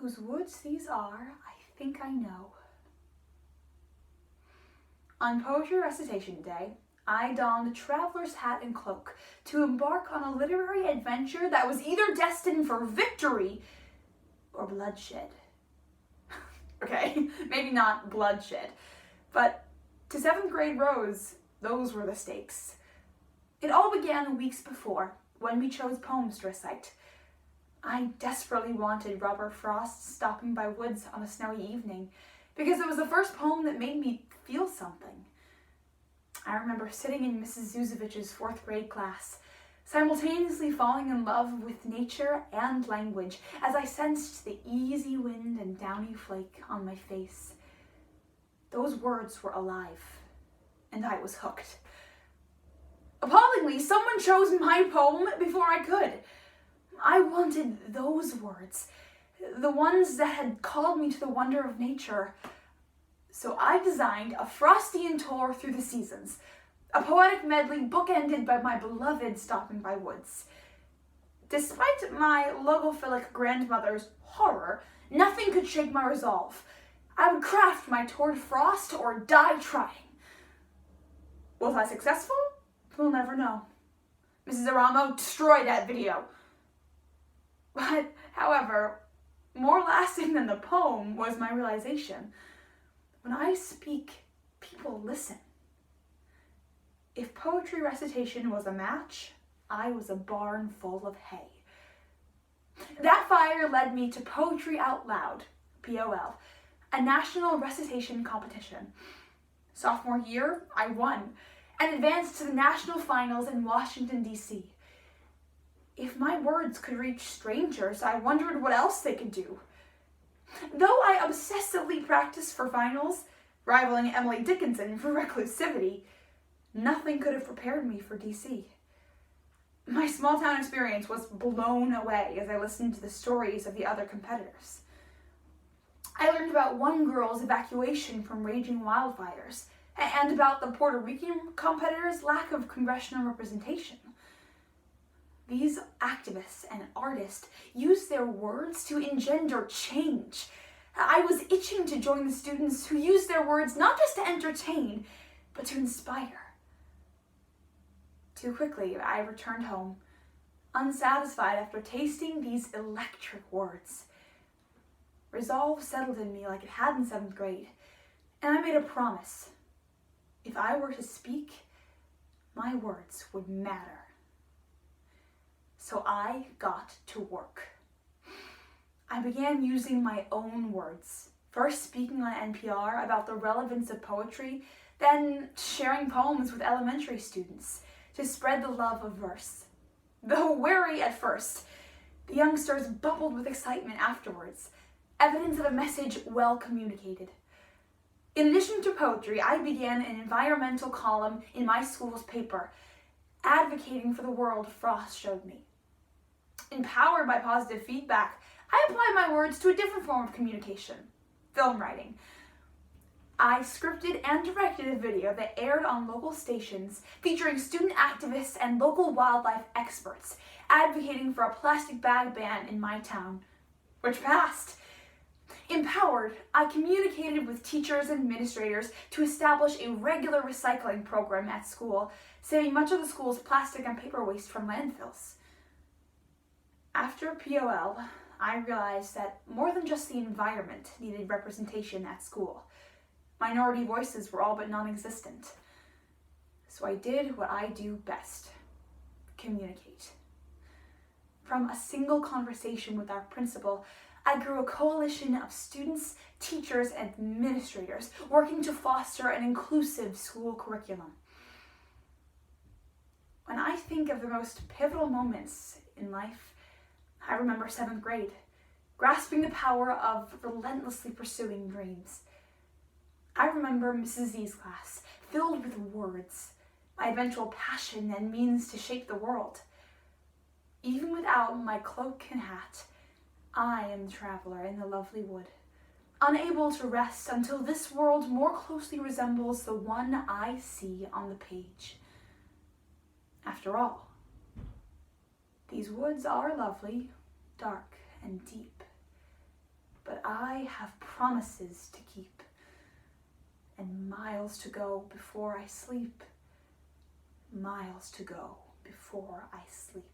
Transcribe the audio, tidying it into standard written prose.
Whose woods these are, I think I know. On poetry recitation day, I donned a traveler's hat and cloak to embark on a literary adventure that was either destined for victory or bloodshed. Okay, maybe not bloodshed, but to 7th grade Rose, those were the stakes. It all began weeks before, when we chose poems to recite. I desperately wanted Robert Frost's Stopping by Woods on a Snowy Evening, because it was the first poem that made me feel something. I remember sitting in Mrs. Zuzovich's 4th grade class, simultaneously falling in love with nature and language as I sensed the easy wind and downy flake on my face. Those words were alive, and I was hooked. Appallingly, someone chose my poem before I could. I wanted those words, the ones that had called me to the wonder of nature. So I designed a Frostian tour through the seasons, a poetic medley bookended by my beloved Stopping by Woods. Despite my logophilic grandmother's horror, nothing could shake my resolve. I would craft my tour de frost or die trying. Was I successful? We'll never know. Mrs. Aramo destroyed that video. But, however, more lasting than the poem was my realization. When I speak, people listen. If poetry recitation was a match, I was a barn full of hay. That fire led me to Poetry Out Loud, POL, a national recitation competition. Sophomore year, I won and advanced to the national finals in Washington, D.C. If my words could reach strangers, I wondered what else they could do. Though I obsessively practiced for finals, rivaling Emily Dickinson for reclusivity, nothing could have prepared me for D.C. My small town experience was blown away as I listened to the stories of the other competitors. I learned about one girl's evacuation from raging wildfires, and about the Puerto Rican competitors' lack of congressional representation. These activists and artists use their words to engender change. I was itching to join the students who use their words not just to entertain, but to inspire. Too quickly, I returned home, unsatisfied after tasting these electric words. Resolve settled in me like it had in 7th grade, and I made a promise. If I were to speak, my words would matter. So I got to work. I began using my own words, first speaking on NPR about the relevance of poetry, then sharing poems with elementary students to spread the love of verse. Though wary at first, the youngsters bubbled with excitement afterwards, evidence of a message well communicated. In addition to poetry, I began an environmental column in my school's paper, advocating for the world Frost showed me. Empowered by positive feedback, I applied my words to a different form of communication, film writing. I scripted and directed a video that aired on local stations featuring student activists and local wildlife experts advocating for a plastic bag ban in my town, which passed. Empowered, I communicated with teachers and administrators to establish a regular recycling program at school, saving much of the school's plastic and paper waste from landfills. After POL, I realized that more than just the environment needed representation at school. Minority voices were all but non-existent. So I did what I do best: communicate. From a single conversation with our principal, I grew a coalition of students, teachers, and administrators working to foster an inclusive school curriculum. When I think of the most pivotal moments in life, I remember 7th grade, grasping the power of relentlessly pursuing dreams. I remember Mrs. Z's class, filled with words, my eventual passion and means to shape the world. Even without my cloak and hat, I am the traveler in the lovely wood, unable to rest until this world more closely resembles the one I see on the page. After all, these woods are lovely, dark, and deep. but I have promises to keep, and miles to go before I sleep. Miles to go before I sleep.